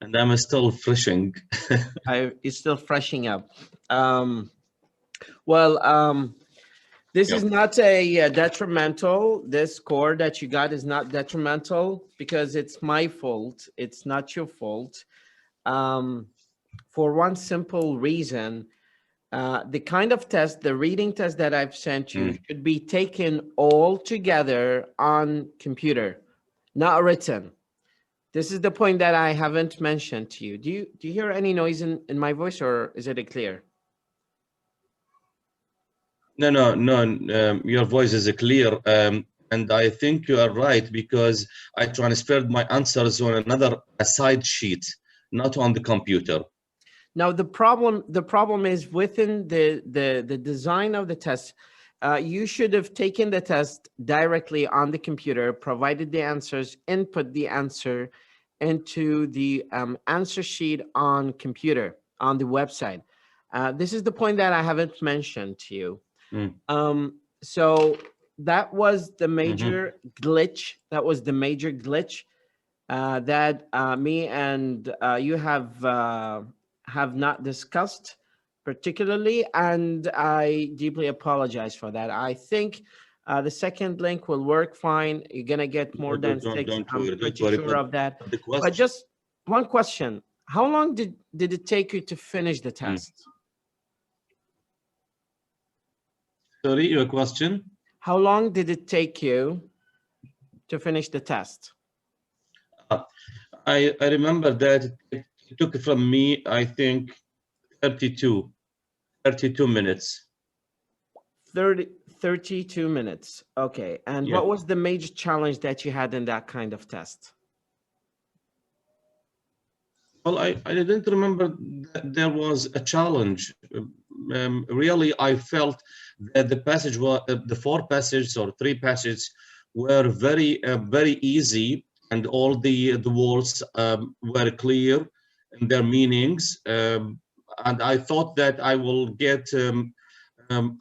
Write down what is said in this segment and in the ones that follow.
And I'm still freshing. It's still freshing up. This is not a detrimental. This score that you got is not detrimental because it's my fault. It's not your fault. For one simple reason, the kind of test, the reading test that I've sent you should be taken all together on computer, not written. This is the point that I haven't mentioned to you. Do you hear any noise in my voice, or is it clear? No. Your voice is clear, and I think you are right, because I transferred my answers on a side sheet, not on the computer. Now the problem is within the design of the test. You should have taken the test directly on the computer, provided the answers, input the answer into the answer sheet on computer on the website. This is the point that I haven't mentioned to you. So that was the major glitch. That was the major glitch that me and you have not discussed particularly, and I deeply apologize for that. I think the second link will work fine. You're gonna get more than 6. I'm pretty sure of that. But just one question: how long did it take you to finish the test? Sorry, your question? How long did it take you to finish the test? I remember that it took from me, I think, 32 minutes. 32 minutes. Okay. And what was the major challenge that you had in that kind of test? Well, I didn't remember that there was a challenge. Really, I felt that the passage was the 4 passages or 3 passages were very easy, and all the words were clear in their meanings. And I thought that I will get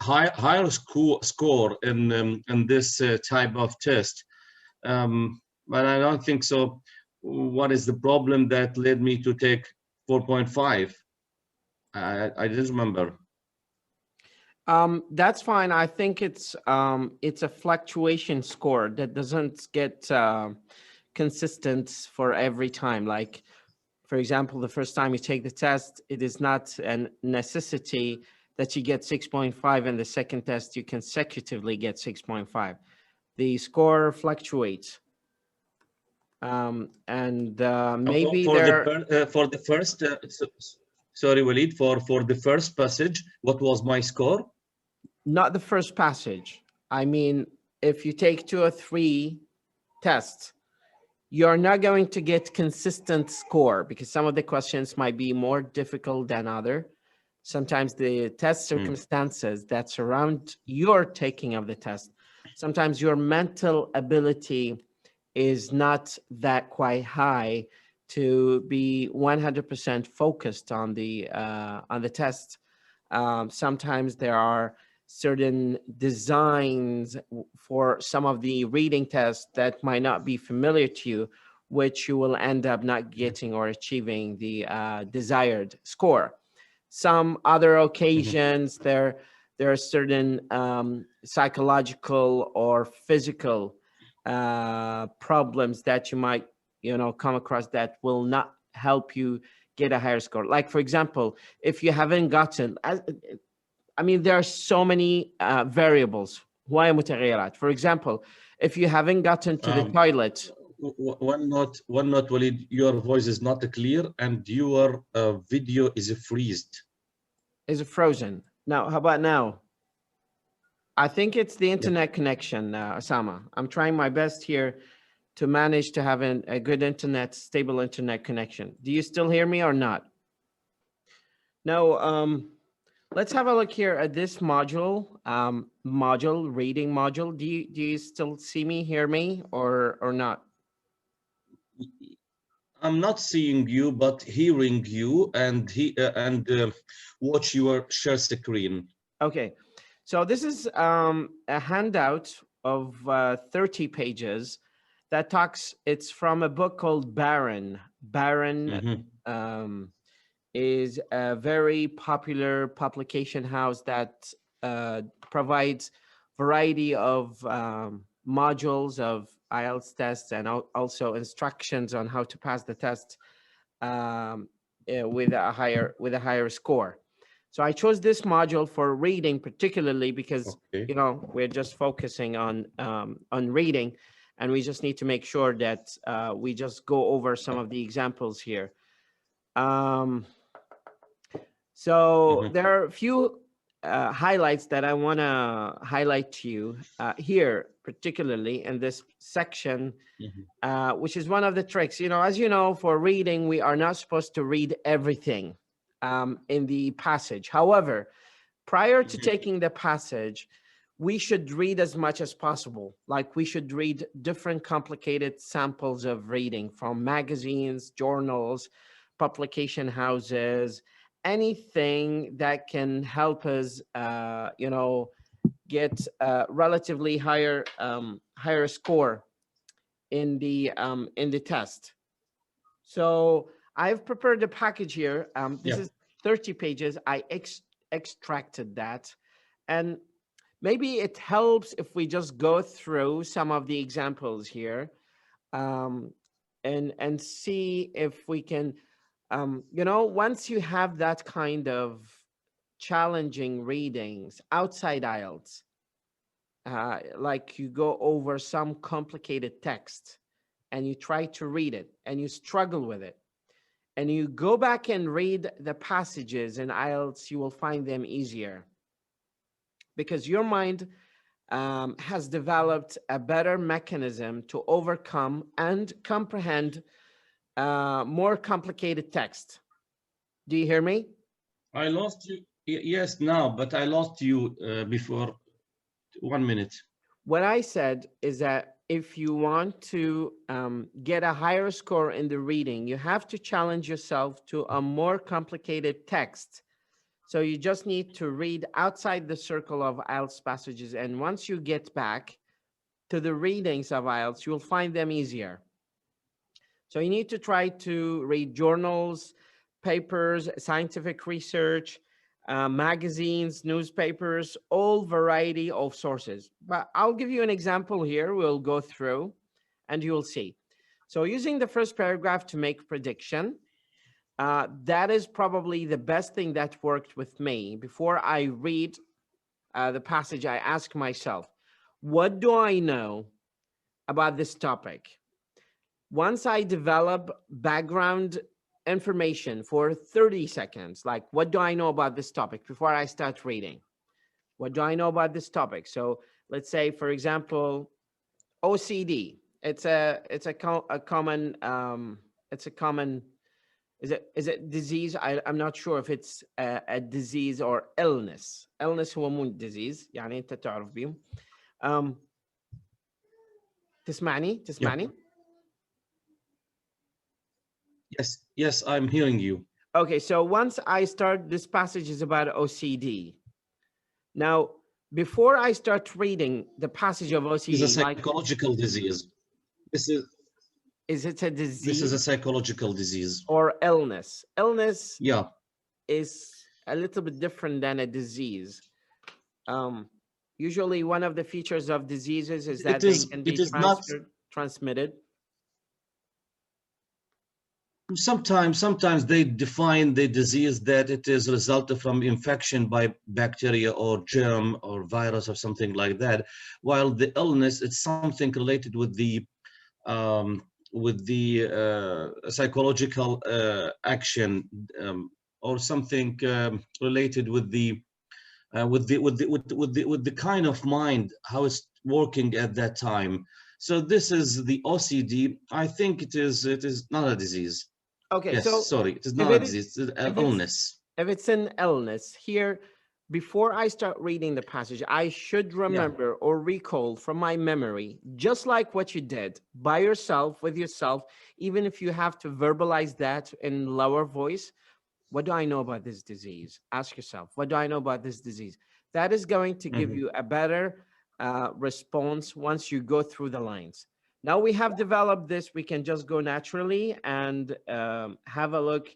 higher score in this type of test, but I don't think so. What is the problem that led me to take 4.5? I didn't remember. That's fine. I think it's a fluctuation score that doesn't get consistent for every time. Like, for example, the first time you take the test, it is not a necessity that you get 6.5, and the second test you consecutively get 6.5. The score fluctuates. Maybe for the first sorry, Walid, for the first passage, what was my score? Not the first passage. I mean, if you take 2 or 3 tests, you're not going to get consistent score, because some of the questions might be more difficult than other. Sometimes the test circumstances that surround your taking of the test, sometimes your mental ability is not that quite high to be 100% focused on the test. Sometimes there are certain designs for some of the reading tests that might not be familiar to you, which you will end up not getting or achieving the desired score. Some other occasions, there are certain psychological or physical problems that you might come across that will not help you get a higher score. Like, for example, if you haven't gotten, I mean, there are so many variables. For example, if you haven't gotten to the toilet. One note, Walid, your voice is not clear, and your video is freezed. Is frozen. Now, how about now? I think it's the internet connection, Osama. I'm trying my best here to manage to have a good internet, stable internet connection. Do you still hear me or not? Now, let's have a look here at this module, reading module. Do you still see me, hear me, or not? I'm not seeing you, but hearing you, and watch your share screen. Okay, so this is a handout of 30 pages that talks. It's from a book called Barron. Barron is a very popular publication house that provides variety of modules of IELTS tests and also instructions on how to pass the test with a higher score. So I chose this module for reading particularly because you know, we're just focusing on reading, and we just need to make sure that we just go over some of the examples here. So there are a few highlights that I want to highlight to you here, particularly in this section, which is one of the tricks. You know, as you know, for reading, we are not supposed to read everything in the passage. However, prior to taking the passage, we should read as much as possible. Like, we should read different complicated samples of reading from magazines, journals, publication houses, anything that can help us, you know, get a relatively higher score in the test. So I've prepared a package here. This is 30 pages. I extracted that, and maybe it helps if we just go through some of the examples here, and see if we can, you know, once you have that kind of challenging readings outside IELTS, like you go over some complicated text and you try to read it and you struggle with it, and you go back and read the passages in IELTS, you will find them easier because your mind has developed a better mechanism to overcome and comprehend more complicated text. Do you hear me? I lost you. Yes, now, but I lost you before 1 minute. What I said is that if you want to get a higher score in the reading, you have to challenge yourself to a more complicated text. So you just need to read outside the circle of IELTS passages. And once you get back to the readings of IELTS, you'll find them easier. So you need to try to read journals, papers, scientific research, magazines, newspapers, all variety of sources. But I'll give you an example here. We'll go through and you'll see. So using the first paragraph to make prediction, that is probably the best thing that worked with me. Before I read the passage, I ask myself, what do I know about this topic? Once I develop background information for 30 seconds, like what do I know about this topic before I start reading? What do I know about this topic? So let's say, for example, OCD. It's a common is it disease? I'm not sure if it's a disease or illness. Illness هو مو disease. يعني أنت تعرف بيهم. تسمعني؟ Yeah. Yes, I'm hearing you. Okay, so once I start, this passage is about OCD. Now, before I start reading the passage of OCD, It's a psychological disease. Is it a disease? This is a psychological disease. Or illness. Illness, yeah, is a little bit different than a disease. Usually one of the features of diseases is that they can be transmitted. Sometimes they define the disease that it is a result from infection by bacteria or germ or virus or something like that, while the illness, it's something related with the psychological action, or something related with the kind of mind, how it's working at that time. So this is the OCD. I think it is not a disease. Okay, yes, so sorry, it is not a disease, it's an illness. If it's an illness, here, before I start reading the passage, I should remember or recall from my memory, just like what you did by yourself, with yourself, even if you have to verbalize that in lower voice. What do I know about this disease? Ask yourself, what do I know about this disease? That is going to give you a better response once you go through the lines. Now we have developed this, we can just go naturally and have a look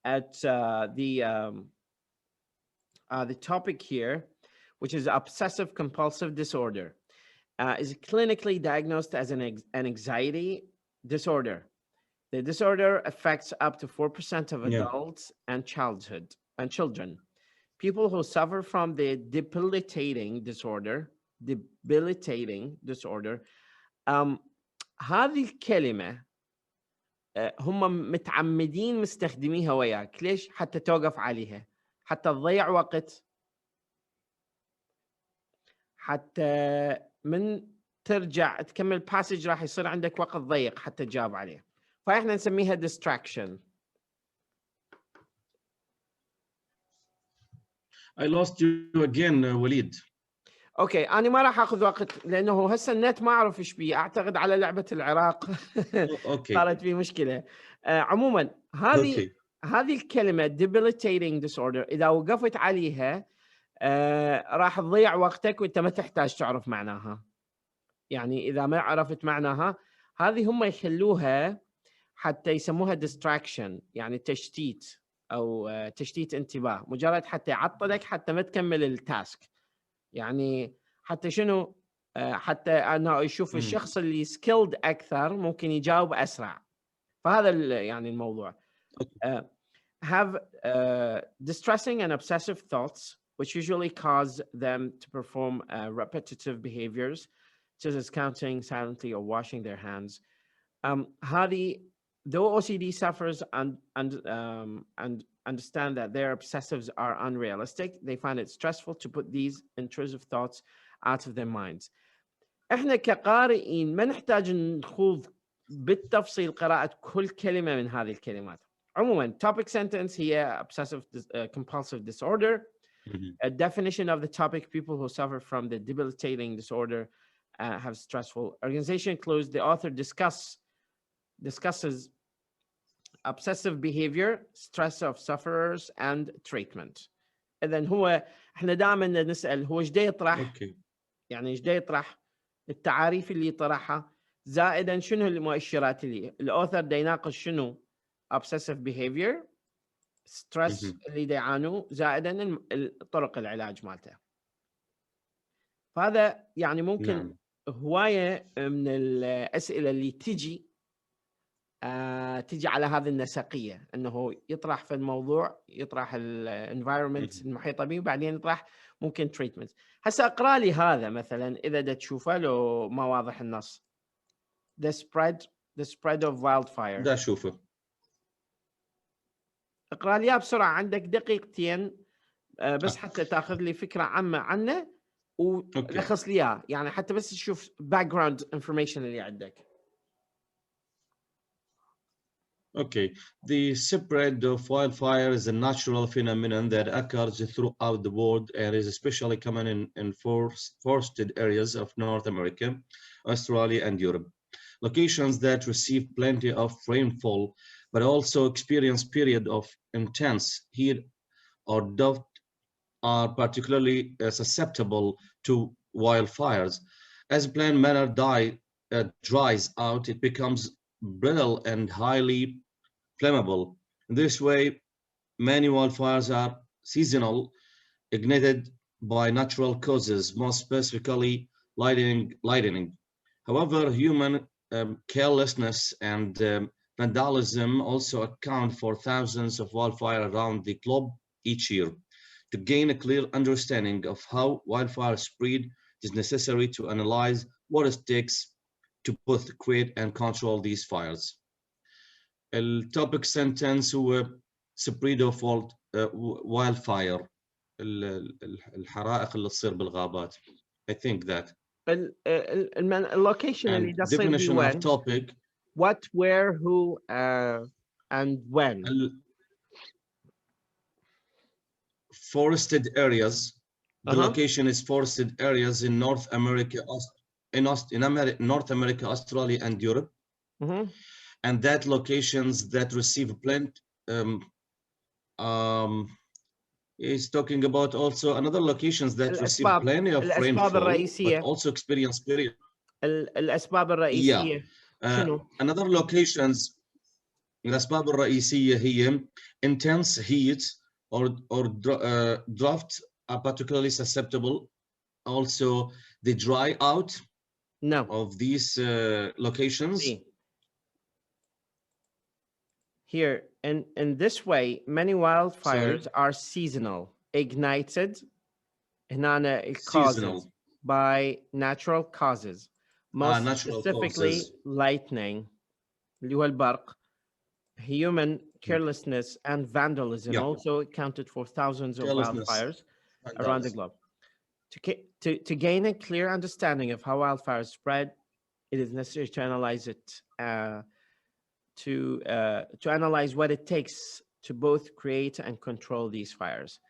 at the topic here, which is obsessive compulsive disorder. Is clinically diagnosed as an anxiety disorder. The disorder affects up to 4% of adults and children. People who suffer from the debilitating disorder. هذه الكلمة هم متعمدين مستخدميها وياك. ليش؟ حتى توقف عليها، حتى تضيع وقت، حتى من ترجع تكمل باسج راح يصير عندك وقت ضيق حتى تجاوب عليه. فاحنا نسميها distraction. I lost you again, وليد. اوكي انا ما راح اخذ وقت لانه هسه النت ما اعرف ايش بيه، اعتقد على لعبه العراق. اوكي صارت في مشكله. عموما هذه الكلمه debilitating disorder اذا وقفت عليها راح تضيع وقتك وانت ما تحتاج تعرف معناها. يعني اذا ما عرفت معناها هذه هم يخلوها حتى يسموها distraction، يعني تشتيت او تشتيت انتباه، مجرد حتى يعطلك حتى ما تكمل التاسك. يعني حتى شنو؟ حتى انه يشوف الشخص اللي سكيلد اكثر ممكن يجاوب اسرع. فهذا يعني الموضوع. Have distressing and obsessive thoughts which usually cause them to perform repetitive behaviors such as counting silently or washing their hands. Though OCD suffers and understand that their obsessives are unrealistic, they find it stressful to put these intrusive thoughts out of their minds. احنا كقارئين ما نحتاج نخوض بالتفصيل قراءة كل كلمة من هذه الكلمات. عموما topic sentence هي obsessive compulsive disorder. A definition of the topic: people who suffer from the debilitating disorder have stressful organization. Close. The author discusses obsessive behavior, stress of sufferers, and treatment. إذن هو احنا دائما نسأل هو ايش دا يطرح؟ يعني ايش دا يطرح؟ التعاريف اللي طرحها زائدا شنو المؤشرات اللي الأوثر دا يناقش شنو obsessive behavior، stress اللي دا يعانوا، زائدا طرق العلاج مالته. فهذا يعني ممكن هواية من الأسئلة اللي تجي على هذه النسقية، أنه يطرح في الموضوع، يطرح الانفايرمنت المحيطة به، وبعدين يطرح ممكن تريتمنت. هسا أقرأ لي هذا مثلا إذا دا تشوفه لو ما واضح النص. The spread of wildfire. دا أشوفه. اقرأ لي بسرعة، عندك دقيقتين بس حتى تأخذ لي فكرة عامة عنه ولخص لي إياه، يعني حتى بس تشوف background information اللي عندك. Okay, the spread of wildfire is a natural phenomenon that occurs throughout the world and is especially common in forested areas of North America, Australia, and Europe. Locations that receive plenty of rainfall, but also experience periods of intense heat or drought, are particularly susceptible to wildfires. As plant matter dries out, it becomes brittle and highly flammable. In this way, many wildfires are seasonal, ignited by natural causes, most specifically lightning. However, human carelessness and vandalism also account for thousands of wildfires around the globe each year. To gain a clear understanding of how wildfires spread, it is necessary to analyze what it takes to both create and control these fires. The topic sentence هو spread of wildfire، الحرائق اللي تصير بالغابات. I think that. Location اللي دا تصير definition وين؟ of topic. What, where, who, and when. Forested areas. The location is forested areas in North America, North America, Australia, and Europe. And that locations that receive plenty. Is talking about also another locations that receive plenty of rainfall, but also experience period. الأسباب الرئيسية شنو؟ Another locations الأسباب الرئيسية هي intense heat or drought are particularly susceptible. Also, the dry out of these locations. See. Here, in this way, many wildfires are seasonal, ignited causes by natural causes, most specifically lightning, اللي هو البرق. Human carelessness and vandalism also accounted for thousands of wildfires around the globe. To gain a clear understanding of how wildfires spread, it is necessary to analyze it, to analyze what it takes to both create and control these fires.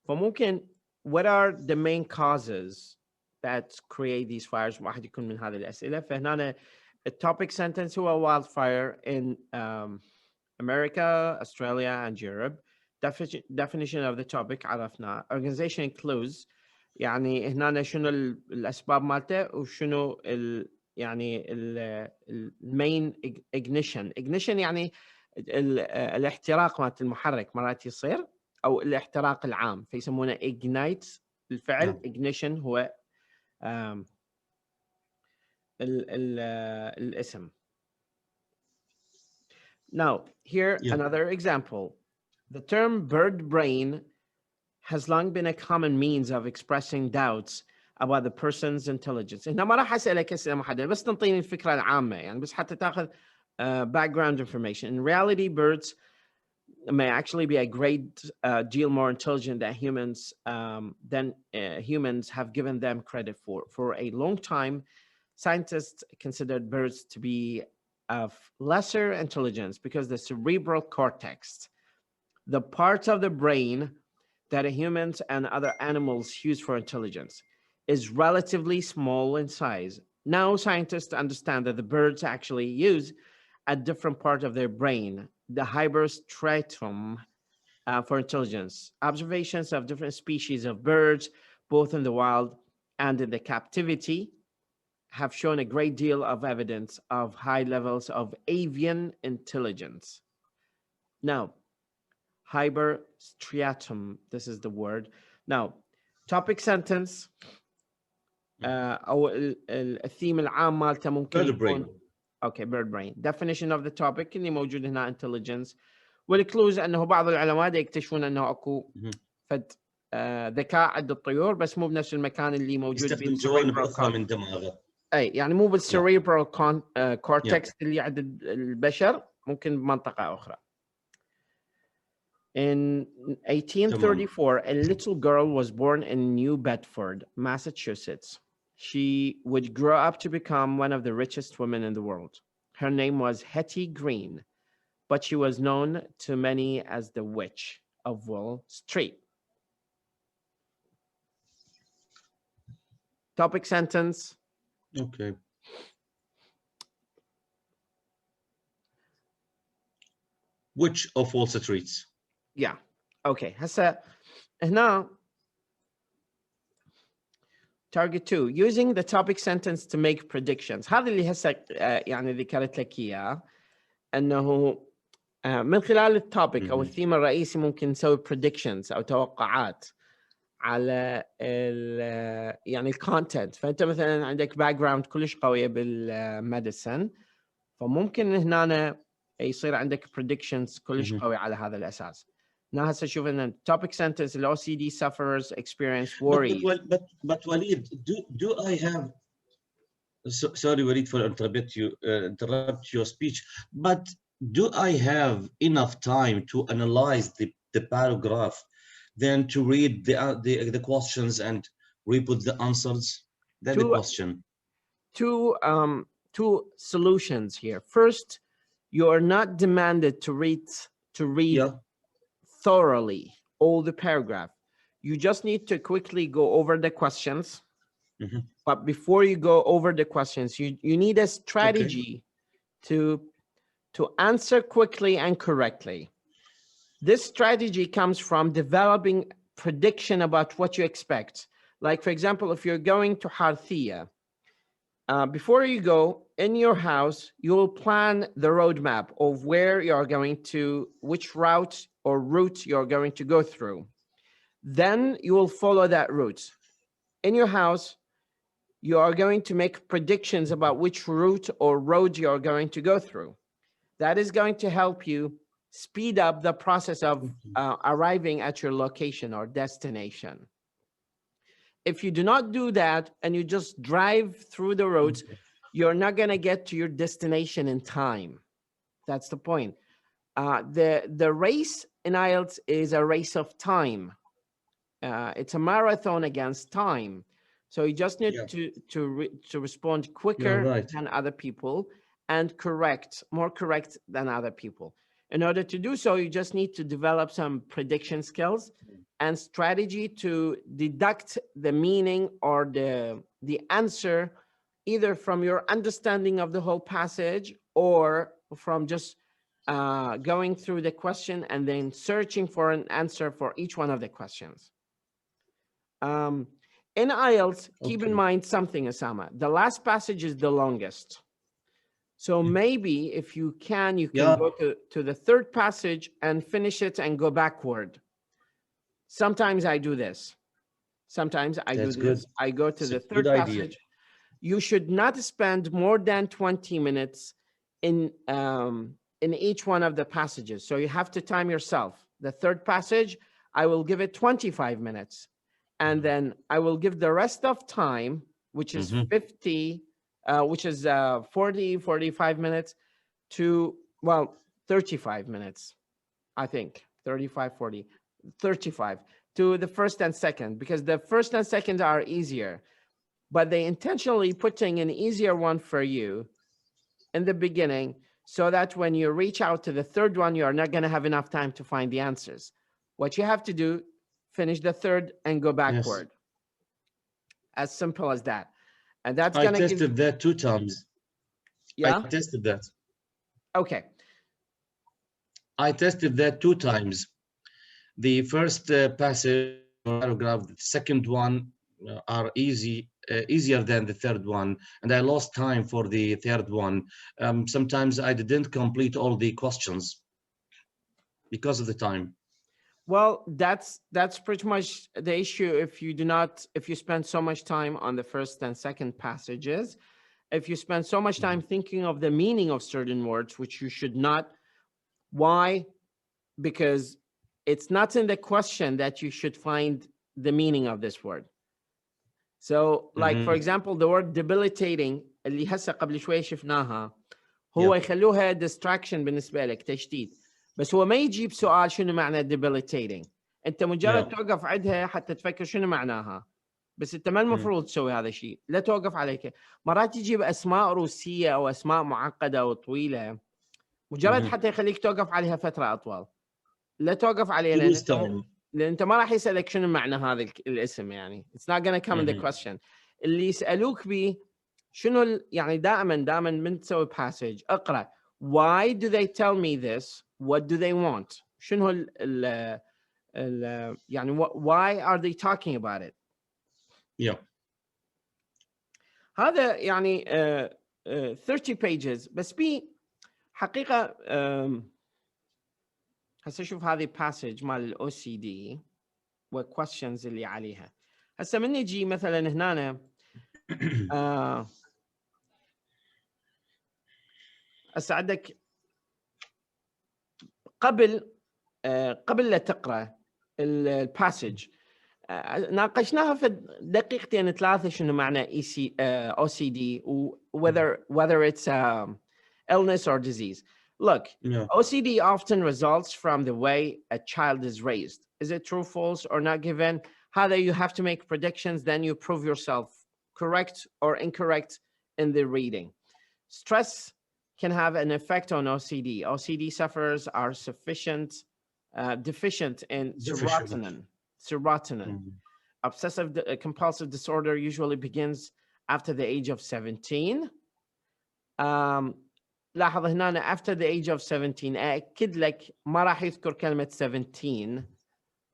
فممكن, what are the main causes that create these fires? واحد يكون من هذه الأسئلة. فهنا الtopic sentence هو wildfire in America, Australia, and Europe. Definition of the topic عرفنا. Organization includes يعني هنا شنو الأسباب مالته وشنو يعني المين ignition. ignition يعني الاحتراق مالت المحرك مرات يصير أو الاحتراق العام فيسمونه ignite الفعل. ignition هو الاسم. Now, here another example. The term bird brain has long been a common means of expressing doubts about the person's intelligence. هنا ما راح أسألك أسئلة محددة بس تنطيني الفكرة العامة يعني بس حتى تاخذ background information. In reality, birds may actually be a great deal more intelligent than humans have given them credit for. For a long time, scientists considered birds to be of lesser intelligence because the cerebral cortex, the part of the brain that humans and other animals use for intelligence, is relatively small in size. Now scientists understand that the birds actually use a different part of their brain, the hyperstratum, for intelligence. Observations of different species of birds, both in the wild and in the captivity, have shown a great deal of evidence of high levels of avian intelligence. Now, hyperstratum, this is the word. Now, topic sentence أو الثيم العام مالته ممكن يكون okay, bird brain. Definition of the topic اللي موجود هنا intelligence. والكلوز أنه بعض العلماء يكتشفون أنه أكو فد ذكاء عند الطيور بس مو بنفس المكان اللي موجود يستخدم جوانب أخرى من دماغه. أي يعني مو بالcerebral cortex اللي عند البشر ممكن بمنطقة أخرى. In 1834, a little girl was born in New Bedford, Massachusetts. She would grow up to become one of the richest women in the world. Her name was Hetty Green, but she was known to many as the Witch of Wall Street. Topic sentence. Okay. Witch of Wall Street. Yeah. Okay. هسه هنا target 2, using the topic sentence to make predictions. هذا اللي هسه يعني ذكرت لك اياه انه من خلال التوبيك او الثيم الرئيسي ممكن نسوي predictions او توقعات على يعني الكونتنت. فانت مثلا عندك باك جراوند كلش قويه بالميديسن فممكن هنا يصير عندك predictions كلش قوي على هذا الاساس. هنا هسه شوف ان topic sentence ال OCD sufferers experience worries. But Walid, do I have sorry Walid for interrupt your speech, but do I have enough time to analyze the paragraph than to read the questions and re-put the answers? That's the question. Two solutions here. First, you are not demanded to read thoroughly all the paragraph. You just need to quickly go over the questions. But before you go over the questions, you need a strategy to answer quickly and correctly. This strategy comes from developing prediction about what you expect. Like, for example, if you're going to Harthia, before you go in your house, you will plan the roadmap of where you are going to, which route or route you're going to go through. Then you will follow that route. In your house, you are going to make predictions about which route or road you're going to go through. That is going to help you speed up the process of arriving at your location or destination. If you do not do that and you just drive through the roads, you're not going to get to your destination in time. That's the point. The race in IELTS is a race of time. It's a marathon against time. So you just need to respond quicker than other people and more correct than other people. In order to do so, you just need to develop some prediction skills and strategy to deduct the meaning or the answer, either from your understanding of the whole passage or from just going through the question and then searching for an answer for each one of the questions. In IELTS, keep in mind something, Osama. The last passage is the longest. So maybe if you can go to the third passage and finish it and go backward. Sometimes I do this. Sometimes I do this. I go to the third passage. You should not spend more than 20 minutes in each one of the passages. So you have to time yourself. The third passage, I will give it 25 minutes. And then I will give the rest of time, which is 45 minutes to, 35 minutes, I think, 35, 40, 35 to the first and second, because the first and second are easier, but they intentionally putting an easier one for you in the beginning so that when you reach out to the third one, you are not going to have enough time to find the answers. What you have to do, finish the third and go backward. As simple as that. And that's going to give... I tested that 2 times. Yeah? I tested that. Okay. I tested that 2 times. The first passage paragraph, the second one are easier than the third one, and I lost time for the third one. Sometimes I didn't complete all the questions because of the time. Well, that's pretty much the issue if you spend so much time on the first and second passages. If you spend so much time thinking of the meaning of certain words, which you should not. Why? Because it's not in the question that you should find the meaning of this word. So, like for example, the word debilitating اللي هسه قبل شوي شفناها هو يخلوها distraction بالنسبة لك تشتيت. بس هو ما يجيب سؤال شنو معنى debilitating. انت مجرد توقف عندها حتى تفكر شنو معناها. بس انت ما المفروض تسوي هذا الشيء. لا توقف عليك. مرات يجيب اسماء روسية او اسماء معقدة وطويلة مجرد حتى يخليك توقف عليها فترة اطول. لا توقف عليها لان انت ما راح يسألك شنو معنى هذا الاسم يعني. It's not going to come in the question. اللي يسألوك به شنو يعني دائما من تسوي passage اقرأ. Why do they tell me this? What do they want? شنو يعني why are they talking about it? Yeah. هذا يعني 30 pages بس بي حقيقة هسه شوف هذه passage مال OCD والquestions اللي عليها. هسه من نجي مثلا هنا هسه عندك قبل لا تقرأ الباسج ناقشناها في دقيقتين 3 شنو معنى OCD whether it's illness or disease. Look, OCD often results from the way a child is raised. Is it true, false, or not given? How you have to make predictions, then you prove yourself correct or incorrect in the reading. Stress can have an effect on OCD. OCD sufferers are deficient in serotonin. Obsessive compulsive disorder usually begins after the age of 17. لاحظ هنا after the age of 17 أكد لك ما راح يذكر كلمة 17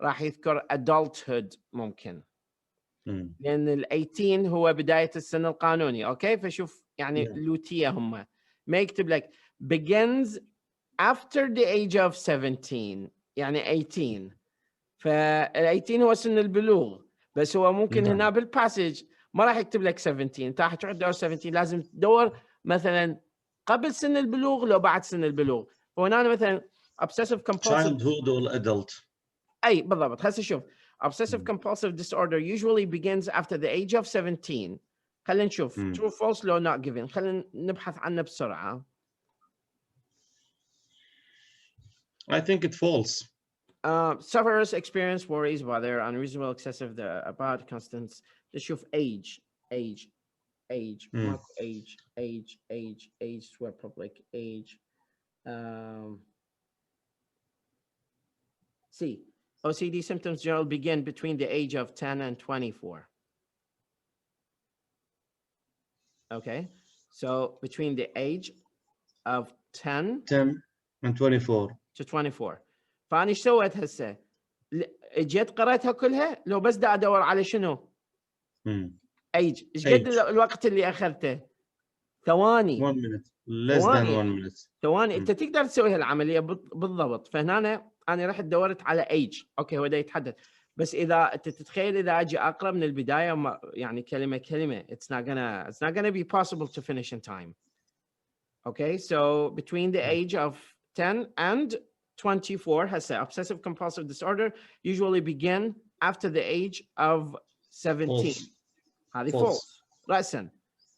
راح يذكر adulthood ممكن. لان ال 18 هو بدايه السن القانوني. اوكي فشوف يعني لوتيه هم ما يكتب لك begins after the age of 17 يعني 18. فال 18 هو سن البلوغ، بس هو ممكن هنا بالباسج ما راح يكتب لك 17. انت راح تروح تدور 17، لازم تدور مثلا قبل سن البلوغ لو بعد سن البلوغ. فهنا مثلا obsessive compulsive childhood or adult. اي بالضبط. هسه شوف obsessive compulsive disorder usually begins after the age of 17. خلينا نشوف true false لو not given. خلينا نبحث عنه بسرعة. I think it's false. Sufferers experience worries about their unreasonable excessive about constants. نشوف age ماكو age to public age. See, OCD symptoms generally begin between the age of 10 and 24. Okay, so between the age of 10 and 24 to 24. فأنا ايش سويت هسه؟ جيت قرأتها كلها لو بس دا ادور على شنو؟ age. ايش قد الوقت اللي اخذته؟ ثواني. 1 minute. less than 1 minute. ثواني. انت تقدر تسوي هالعمليه بالضبط. فهنا انا رحت دورت على age. اوكي هو دا يتحدد، بس اذا انت تتخيل اذا اجي اقرا من البدايه يعني كلمه it's not gonna be possible to finish in time. Okay, so between the age of 10 and 24 هسه obsessive compulsive disorder usually begin after the age of 17. هذه false رأسا.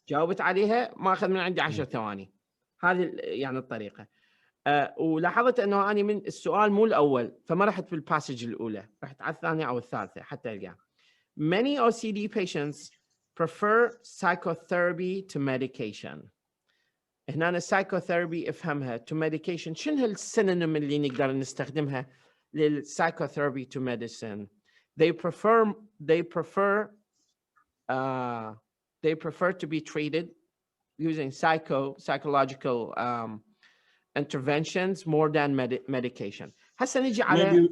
جاوبت عليها ما أخذ من عندي 10 ثواني. هذه يعني الطريقة. ولاحظت أنه أنا من السؤال مو الأول فما رحت بالباسج الأولى، رحت على الثانية أو الثالثة حتى ألقاه. Many OCD patients prefer psychotherapy to medication. هنا psychotherapy افهمها to medication. شنو السينونيم اللي نقدر نستخدمها للpsychotherapy to medicine؟ They prefer to be treated using psychological interventions more than medication. هسه نجي على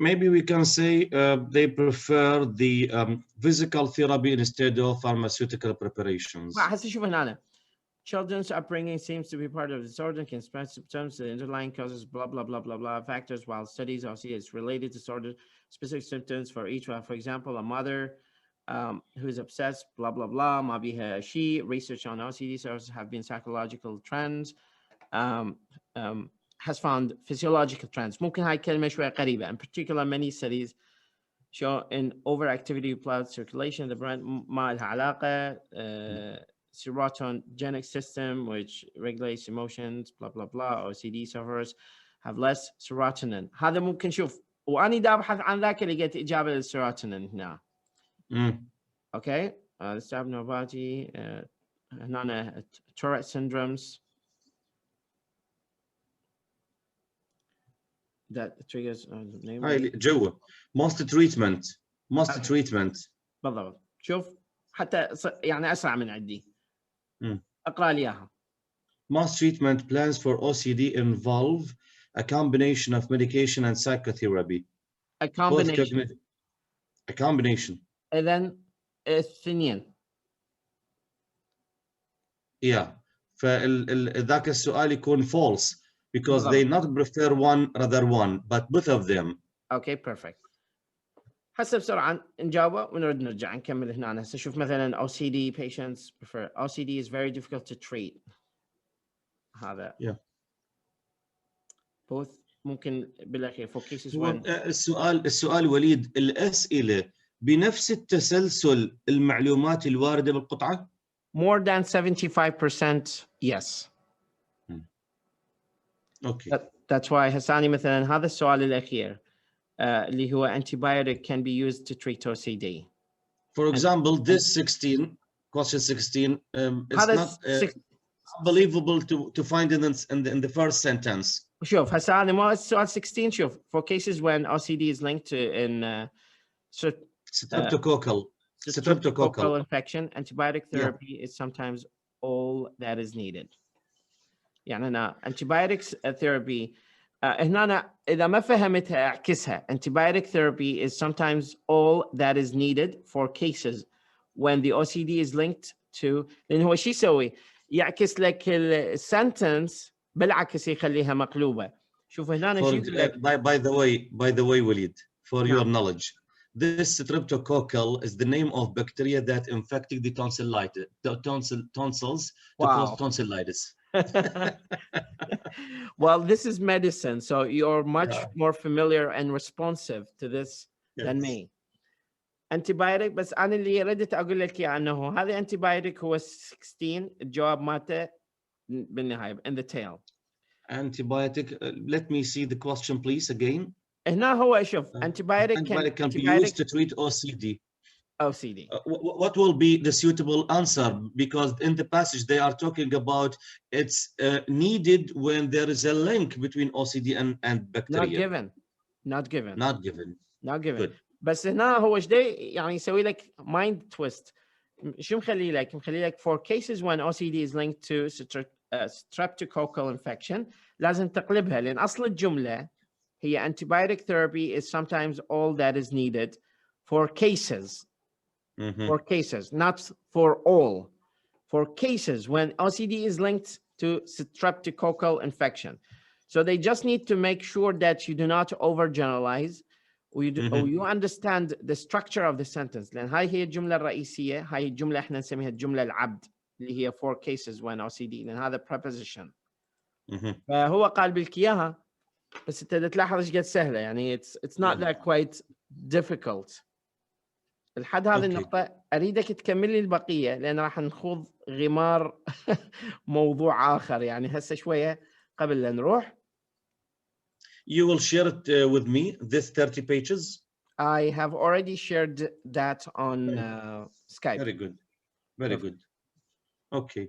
maybe we can say they prefer the physical therapy instead of pharmaceutical preparations. هسه شوف هنا children's upbringing seems to be part of the disorder, can spread symptoms, the underlying causes, blah, blah, blah, blah, blah, factors, while studies also its related disorder, specific symptoms for each one. For example, a mother who is obsessed, blah, blah, blah, ما بيها she. Research on OCD disorders have been psychological trends, has found physiological trends. ممكن هاي كلمة شوية قريبة. In particular, many studies show in overactivity of blood circulation, the brain ما لها علاقة. Serotogenic system, which regulates emotions, blah, blah, blah. OCD sufferers have less serotonin. هذا ممكن شوف، وأنا دا أبحث عن ذاك اللي لقيت إجابة للسيروتونين هنا. Okay, this abnormality, هنا Tourette syndromes that triggers جوا must treatment. بالضبط. شوف حتى يعني أسرع من عندي. اقرا لي اياها. Most treatment plans for OCD involve a combination of medication and psychotherapy. A combination. إذن الاثنين. Yeah. فذاك السؤال يكون false because they not prefer one rather one, but both of them. Okay, perfect. هسه بسرعة نجاوبه ونرد نرجع نكمل هنا. هسه شوف مثلا OCD patients prefer. OCD is very difficult to treat. هذا. Yeah. Both ممكن بالأخير for cases when. السؤال وليد، الأسئلة بنفس التسلسل المعلومات الواردة بالقطعة؟ More than 75% yes. Okay. That's why هساني مثلا هذا السؤال الأخير. اللي هو antibiotic can be used to treat OCD. For example, this question 16, it's not unbelievable to find it in the first sentence. شوف هسه هذا مو السؤال 16. شوف for cases when OCD is linked to streptococcal infection, antibiotic therapy is sometimes all that is needed. يعني أنا antibiotics therapy هنا أنا إذا ما فهمتها أعكسها. Antibiotic therapy is sometimes all that is needed for cases when the OCD is linked to. لأن هو شو يسوي؟ يعكس لك السنتنس بالعكس يخليها مقلوبة. شوف هنا شو يقول لك. by the way وليد, for your نعم. knowledge, this streptococcal is the name of bacteria that infected the tonsillitis, tonsils to cause tonsillitis. Well, this is medicine, so you're much more familiar and responsive to this than me. Antibiotic, بس أنا اللي ردت أقول لك إياه أنه هذا antibiotic هو 16 الجواب مالته بالنهاية in the tail. Antibiotic, let me see the question please again. هنا هو شوف antibiotic can be used to treat OCD. OCD. What will be the suitable answer? Because in the passage they are talking about it's needed when there is a link between OCD and bacteria. Not given. Good. بس هنا هو ايش يعني يسوي لك mind twist. شو مخلي لك for cases when OCD is linked to streptococcal infection لازم تقلبها لأن أصل الجملة هي antibiotic therapy is sometimes all that is needed for cases. For cases, not for all. For cases when OCD is linked to streptococcal infection. So they just need to make sure that you do not overgeneralize or you understand the structure of the sentence. لأن هاي هي الجملة الرئيسية. هاي الجملة احنا نسميها الجملة العبد اللي هي for cases when OCD. لأن هذا preposition. فهو قال بالك إياها بس أنت تلاحظ إيش قد سهلة يعني it's not that quite difficult. لحد هذه النقطة أريدك تكمل لي البقية لأن راح نخوض غمار موضوع آخر يعني هسه شوية قبل لا نروح. You will share it with me, this 30 pages? I have already shared that on Skype. Very good. Very good. Okay.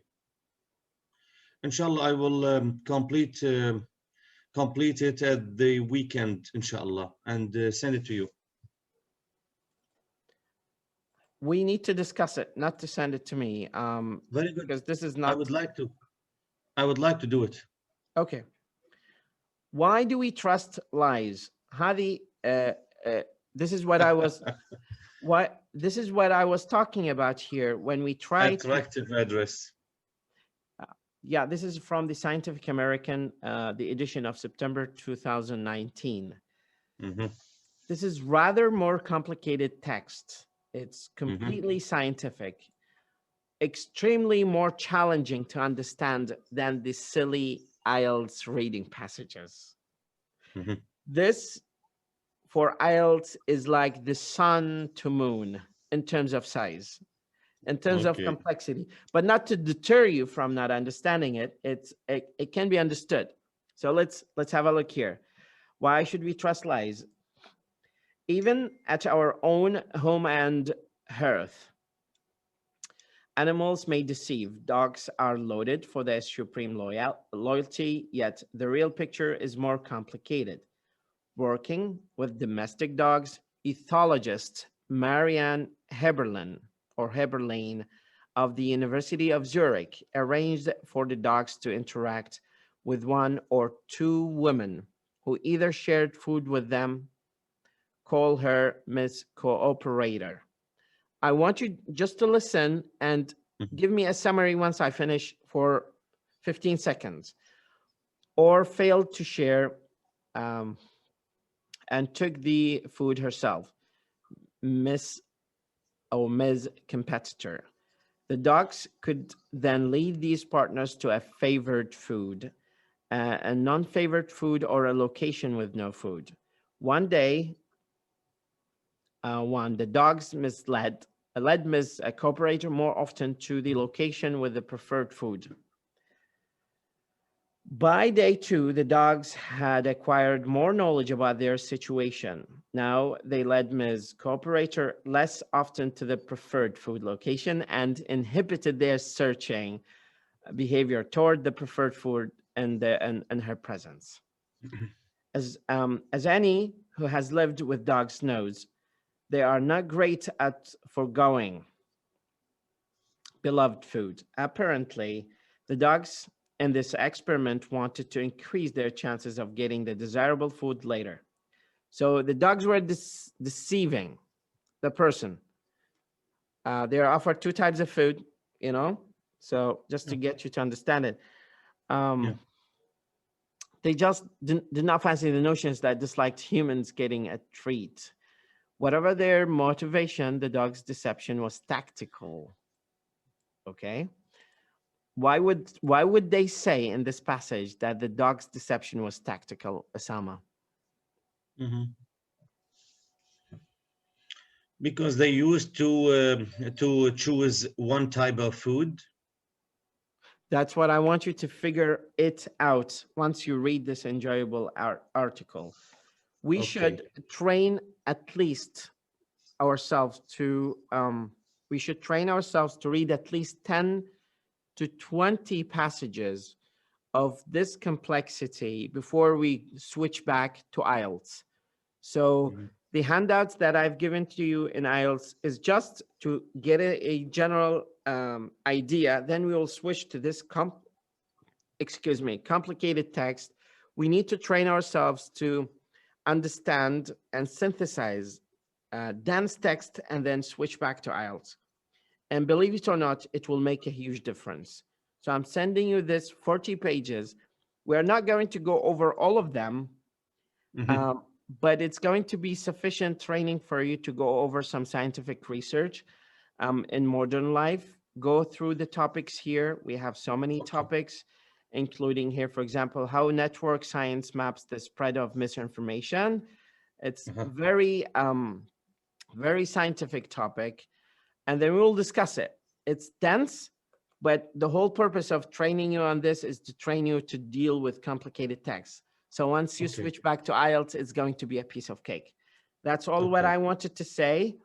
Inshallah, I will complete it at the weekend, inshallah, and send it to you. We need to discuss it, not to send it to me. Very good. Because this is not. I would like to do it. Okay. Why do we trust lies? Hadi, this is what I was. This is what I was talking about here when we try. Attractive address. Yeah, this is from the Scientific American, the edition of September 2019. This is rather more complicated text. It's completely scientific, extremely more challenging to understand than the silly IELTS reading passages. This for IELTS is like the sun to moon in terms of size, in terms of complexity, but not to deter you from not understanding it. It can be understood. So let's have a look here. Why should we trust lies? Even at our own home and hearth, animals may deceive. Dogs are loaded for their supreme loyalty, yet the real picture is more complicated. Working with domestic dogs, ethologist Marianne Heberlein of the University of Zurich arranged for the dogs to interact with one or two women who either shared food with them. Call her Miss Cooperator. I want you just to listen and give me a summary once I finish for 15 seconds. Or failed to share and took the food herself. Miss Competitor. The dogs could then lead these partners to a favored food, a non-favored food, or a location with no food. One day, the dogs led Miss Cooperator more often to the location with the preferred food. By day 2, the dogs had acquired more knowledge about their situation. Now they led Ms. Cooperator less often to the preferred food location and inhibited their searching behavior toward the preferred food and her presence. As any who has lived with dogs knows, they are not great at forgoing beloved food. Apparently, the dogs in this experiment wanted to increase their chances of getting the desirable food later. So the dogs were deceiving the person. They are offered two types of food, you know, so just to get you to understand it. They just did not fancy the notions that disliked humans getting a treat. Whatever their motivation, the dog's deception was tactical. Okay. Why would they say in this passage that the dog's deception was tactical, Osama? Because they used to choose one type of food. That's what I want you to figure it out once you read this enjoyable article. We should train at least ourselves to read at least 10 to 20 passages of this complexity before we switch back to IELTS. So the handouts that I've given to you in IELTS is just to get a general idea. Then we will switch to this complicated text. We need to train ourselves to understand and synthesize dense text and then switch back to IELTS. And believe it or not, it will make a huge difference. So I'm sending you this 40 pages. We're not going to go over all of them, but it's going to be sufficient training for you to go over some scientific research in modern life. Go through the topics here. We have so many topics, including here, for example, how network science maps the spread of misinformation. It's very scientific topic. And then we'll discuss it. It's dense, but the whole purpose of training you on this is to train you to deal with complicated texts. So once you switch back to IELTS, it's going to be a piece of cake. That's all what I wanted to say.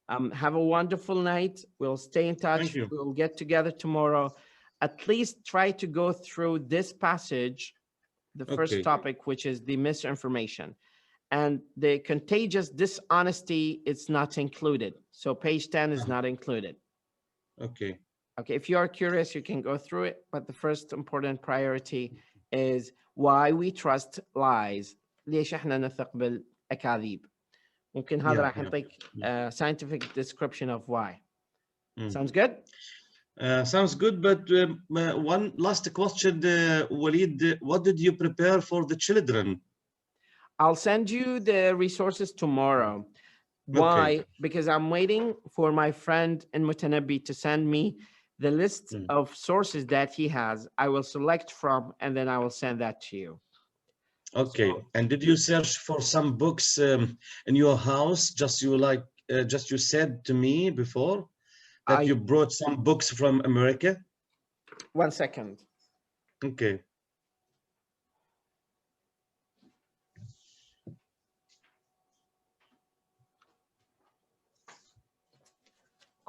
Have a wonderful night. We'll stay in touch. We'll get together tomorrow. At least try to go through this passage, the first topic, which is the misinformation. And the contagious dishonesty, it's not included. So page 10 is not included. Okay, if you are curious, you can go through it. But the first important priority is why we trust lies. ليش احنا نثق بالأكاذيب. ممكن هذا راح يعطيك scientific description of why. Sounds good? Sounds good, but one last question, Waleed, what did you prepare for the children? I'll send you the resources tomorrow. Why? Because I'm waiting for my friend in Mutanabbi to send me the list of sources that he has. I will select from, and then I will send that to you. So, and did you search for some books in your house? Just you said to me before that you brought some books from America. 1 second. Okay.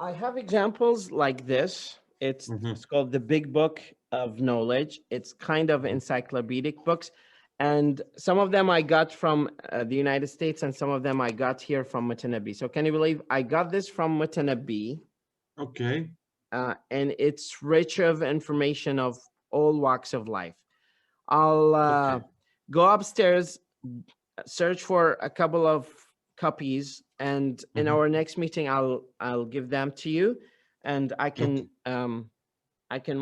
I have examples like this. It's called the Big Book of Knowledge. It's kind of encyclopedic books. And some of them I got from the United States and some of them I got here from Mutanabbi. So can you believe I got this from Mutanabbi? Okay. And it's rich of information of all walks of life. I'll go upstairs, search for a couple of copies, and in our next meeting, I'll give them to you, and I can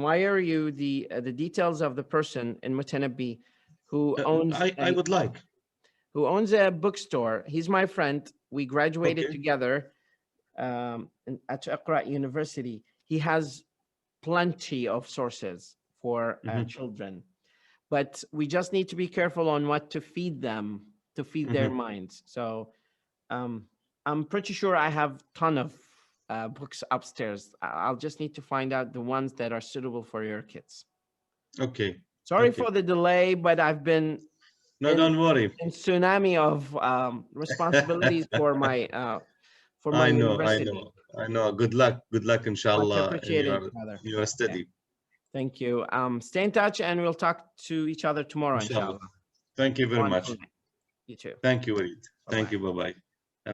wire you the details of the person in Mutanabbi who owns. Who owns a bookstore. He's my friend. We graduated together at Iqra University. He has plenty of sources for children, but we just need to be careful on what to feed them to feed their minds. So I'm pretty sure I have a ton of books upstairs. I'll just need to find out the ones that are suitable for your kids. Okay. Sorry for the delay, but I've been don't worry. In tsunami of responsibilities for my university. I know. Good luck, inshallah. Appreciate it, brother. Your study. Thank you. Stay in touch, and we'll talk to each other tomorrow, inshallah. Thank you very much. You too. Thank you, Waleed. Thank you. Bye-bye.